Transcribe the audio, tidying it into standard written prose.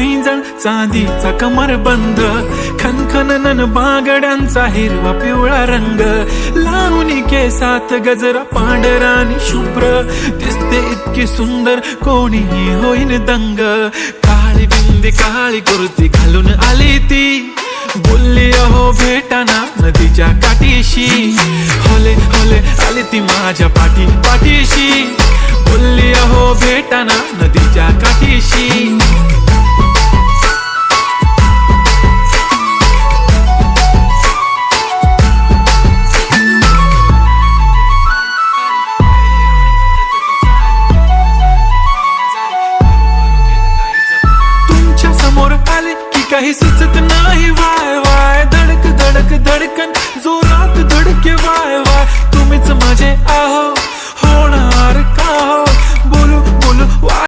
पैंजण चांदीचा कमरबंद, खनखनन बांगड्यांचा हिरवा पिवळा रंग, लावणी केसात गजरा पांढरा आणि शुभ्र, दिसते इतकी सुंदर कोणीही होईन दंग. काळी बिंदी काळी कुर्ती घालून आली ती, बोलली अहो भेटाना नदीच्या काठीशी. होले होले आली ती माझ्या पाठीशी, बोलली अहो भेटाना नदीच्या काठीशी. तुमच्या समोर आले की काही सुचत नाही,